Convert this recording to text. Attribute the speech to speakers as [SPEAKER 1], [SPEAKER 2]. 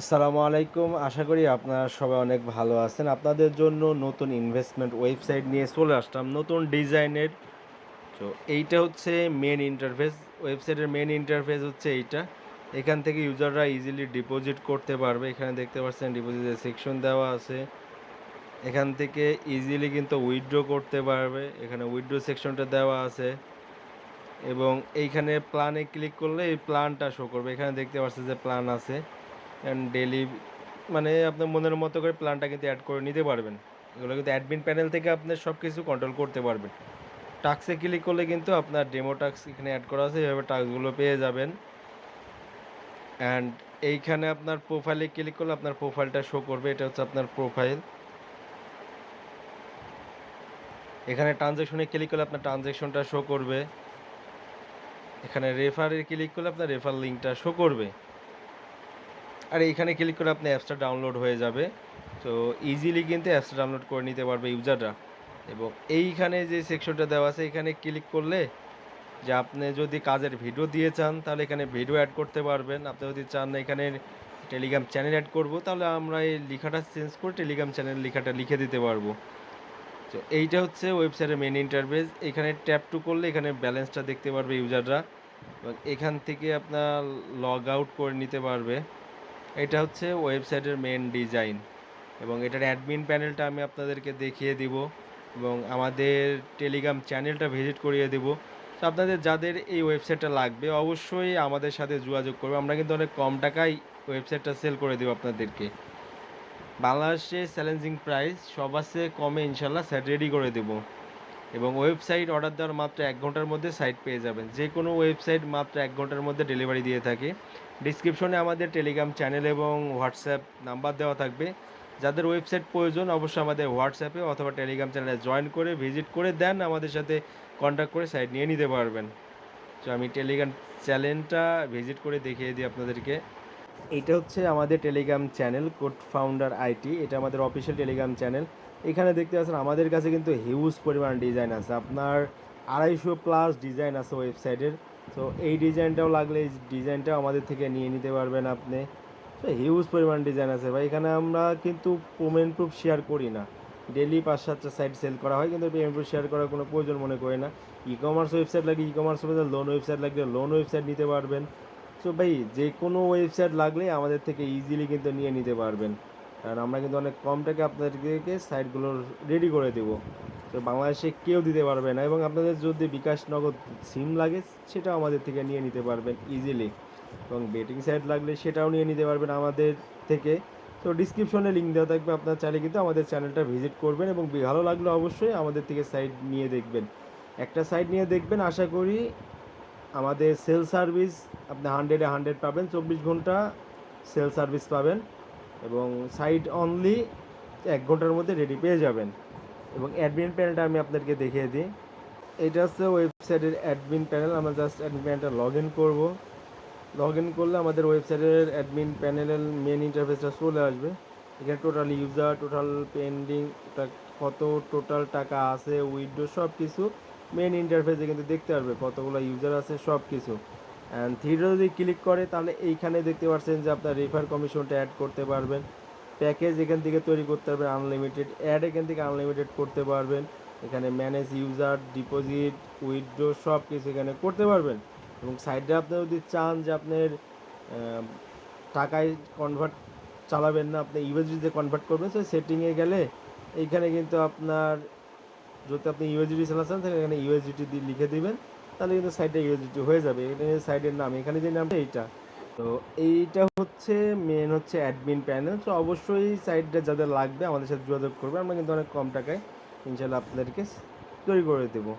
[SPEAKER 1] আসসালামু আলাইকুম। আশা করি আপনারা সবাই অনেক ভালো আছেন। আপনাদের জন্য নতুন ইনভেস্টমেন্ট ওয়েবসাইট নিয়ে চলে আসলাম নতুন ডিজাইনের। তো এইটা হচ্ছে মেন ইন্টারফেস। ওয়েবসাইটের মেন ইন্টারফেস হচ্ছে এইটা। এখান থেকে ইউজাররা ইজিলি ডিপোজিট করতে পারবে। এখানে দেখতে পাচ্ছেন ডিপোজিটের সেকশন দেওয়া আছে। এখান থেকে ইজিলি কিন্তু উইথড্র করতে পারবে। এখানে উইথড্র সেকশনটা দেওয়া আছে এবং এইখানে প্ল্যানে ক্লিক করলে এই প্ল্যানটা শো করবে। এখানে দেখতে পাচ্ছেন যে প্ল্যান আছে অ্যান্ড ডেলি মানে আপনার মনের মতো করে প্ল্যানটা কিন্তু অ্যাড করে নিতে পারবেন। এগুলো কিন্তু অ্যাডমিন প্যানেল থেকে আপনি সব কিছু কন্ট্রোল করতে পারবেন। টাস্কে ক্লিক করলে কিন্তু আপনার ডেমো টাস্ক এখানে অ্যাড করা আছে, এভাবে টাস্কগুলো পেয়ে যাবেন। অ্যান্ড এইখানে আপনার প্রোফাইলে ক্লিক করলে আপনার প্রোফাইলটা শো করবে। এটা হচ্ছে আপনার প্রোফাইল। এখানে ট্রানজ্যাকশনে ক্লিক করলে আপনার ট্রানজ্যাকশনটা শো করবে। এখানে রেফারে ক্লিক করলে আপনার রেফার লিঙ্কটা শো করবে। আর এইখানে ক্লিক করে আপনি অ্যাপসটা ডাউনলোড হয়ে যাবে। তো ইজিলি কিন্তু অ্যাপসটা ডাউনলোড করে নিতে পারবে ইউজাররা। এবং এইখানে যে সেকশনটা দেওয়া আছে এখানে ক্লিক করলে যে আপনি যদি কাজের ভিডিও দিয়ে চান তাহলে এখানে ভিডিও অ্যাড করতে পারবেন। আপনি যদি চান না এখানে টেলিগ্রাম চ্যানেল অ্যাড করব, তাহলে আমরা এই লেখাটা চেঞ্জ করে টেলিগ্রাম চ্যানেল লেখাটা লিখে দিতে পারবো। তো এইটা হচ্ছে ওয়েবসাইটের মেন ইন্টারফেস। এখানে ট্যাপ টু করলে এখানে ব্যালেন্সটা দেখতে পারবে ইউজাররা এবং এখান থেকে আপনার লগ আউট করে নিতে পারবে। এটা হচ্ছে ওয়েবসাইটের মেন ডিজাইন এবং এটার অ্যাডমিন প্যানেলটা আমি আপনাদেরকে দেখিয়ে দিব এবং আমাদের টেলিগ্রাম চ্যানেলটা ভিজিট করিয়ে দেব। তো আপনাদের যাদের এই ওয়েবসাইটটা লাগবে অবশ্যই আমাদের সাথে যোগাযোগ করবে। আমরা কিন্তু অনেক কম টাকায় ওয়েবসাইটটা সেল করে দেবো আপনাদেরকে। বাংলাদেশে চ্যালেঞ্জিং প্রাইস সবার চেয়ে কমে ইনশাল্লাহ সাইট রেডি করে দেব এবং ওয়েবসাইট অর্ডার দেওয়ার মাত্র 1 ঘন্টার মধ্যে সাইট পেয়ে যাবেন। যে কোনো ওয়েবসাইট মাত্র 1 ঘন্টার মধ্যে ডেলিভারি দিয়ে থাকে। ডিসক্রিপশনে আমাদের টেলিগ্রাম চ্যানেল এবং হোয়াটসঅ্যাপ নাম্বার দেওয়া থাকবে। যাদের ওয়েবসাইট প্রয়োজন অবশ্যই আমাদের হোয়াটসঅ্যাপে অথবা টেলিগ্রাম চ্যানেলে জয়েন করে ভিজিট করে দেন, আমাদের সাথে কন্ট্যাক্ট করে সাইট নিয়ে নিতে পারবেন। তো আমি টেলিগ্রাম চ্যানেলটা ভিজিট করে দেখিয়ে দিই আপনাদেরকে। এইটা হচ্ছে আমাদের Telegram channel code founder IT. এটা আমাদের অফিসিয়াল টেলিগ্রাম চ্যানেল। এখানে দেখতে পাচ্ছেন আমাদের কাছে কিন্তু হিউজ পরিমাণ ডিজাইন আছে। আপনার 250+ ডিজাইন আছে ওয়েবসাইটের। তো এই ডিজাইনটাও লাগলে এই ডিজাইনটাও আমাদের থেকে নিয়ে নিতে পারবেন আপনি। তো হিউজ পরিমাণ ডিজাইন আছে ভাই। এখানে আমরা কিন্তু পেমেন্ট প্রুফ শেয়ার করি না। ডেলি 5-7টা সাইট সেল করা হয় কিন্তু পেমেন্ট প্রুফ শেয়ার করার কোনো প্রয়োজন মনে করি না। ই কমার্স ওয়েবসাইট লাগলে e commerce website, loan website লাগলে লোন ওয়েবসাইট নিতে পারবেন। সো ভাই যে কোনো ওয়েবসাইট লাগলেই আমাদের থেকে ইজিলি কিন্তু নিয়ে নিতে পারবেন, কারণ আমরা কিন্তু অনেক কম টাকা আপনাদেরকে সাইটগুলো রেডি করে দেবো। তো বাংলাদেশে কেউ দিতে পারবে না এবং আপনাদের যদি বিকাশ নগদ সিম লাগে সেটাও আমাদের থেকে নিয়ে নিতে পারবেন ইজিলি এবং বেটিং সাইট লাগলে সেটাও নিয়ে নিতে পারবেন আমাদের থেকে। তো ডিসক্রিপশনে লিঙ্ক দেওয়া থাকবে, আপনার চাইলে কিন্তু আমাদের চ্যানেলটা ভিজিট করবেন এবং ভালো লাগলে অবশ্যই আমাদের থেকে সাইট নিয়ে দেখবেন। একটা সাইট নিয়ে দেখবেন, আশা করি আমাদের সেল সার্ভিস আপনি 100-এ 100 পাবেন। 24 ঘন্টা সেল সার্ভিস পাবেন এবং সাইট অনলি 1 ঘন্টার মধ্যে রেডি পেয়ে যাবেন। এবং অ্যাডমিন প্যানেলটা আমি আপনাদেরকে দেখিয়ে দিই। এটা হচ্ছে ওয়েবসাইটের অ্যাডমিন প্যানেল। আমরা জাস্ট অ্যাডমিন প্যানেলটা লগ ইন করবো। লগ ইন করলে আমাদের ওয়েবসাইটের অ্যাডমিন প্যানেলের মেন ইন্টারফেসটা চলে আসবে। এখানে টোটাল ইউজার, টোটাল পেন্ডিং, কত টোটাল টাকা আছে, উইথড্র সব কিছু মেন ইন্টারফেসে কিন্তু দেখতে পারবে কতগুলো ইউজার আছে সব কিছু। অ্যান্ড থ্রিডে যদি ক্লিক করে তাহলে এইখানে দেখতে পাচ্ছেন যে আপনার রেফার কমিশনটা অ্যাড করতে পারবেন। প্যাকেজ এখান থেকে তৈরি করতে পারবেন আনলিমিটেড, অ্যাড এখান থেকে আনলিমিটেড করতে পারবেন। এখানে ম্যানেজ ইউজার, ডিপোজিট, উইথড্র সব কিছু এখানে করতে পারবেন। এবং সাইডে আপনি যদি চান যে আপনার টাকায় কনভার্ট চালাবেন না, আপনি ইউএসডিতে কনভার্ট করবেন, সেই সেটিংয়ে গেলে এইখানে কিন্তু আপনার যদি আপনি ইউএসডিটি চালাচ্ছেন তাহলে এখানে ইউএসডিটি দিয়ে লিখে দিবেন, তাহলে কিন্তু সাইটটা ইউএসডিটি হয়ে যাবে। এটা সাইটের নাম, এখানে যে নামটা এইটা। তো এইটা হচ্ছে মেন হচ্ছে অ্যাডমিন প্যানেল। তো অবশ্যই সাইটটা যাদের লাগবে আমাদের সাথে যোগাযোগ করবে, আমরা কিন্তু অনেক কম টাকায় ইনশাল্লাহ আপনাদেরকে তৈরি করে দেবো।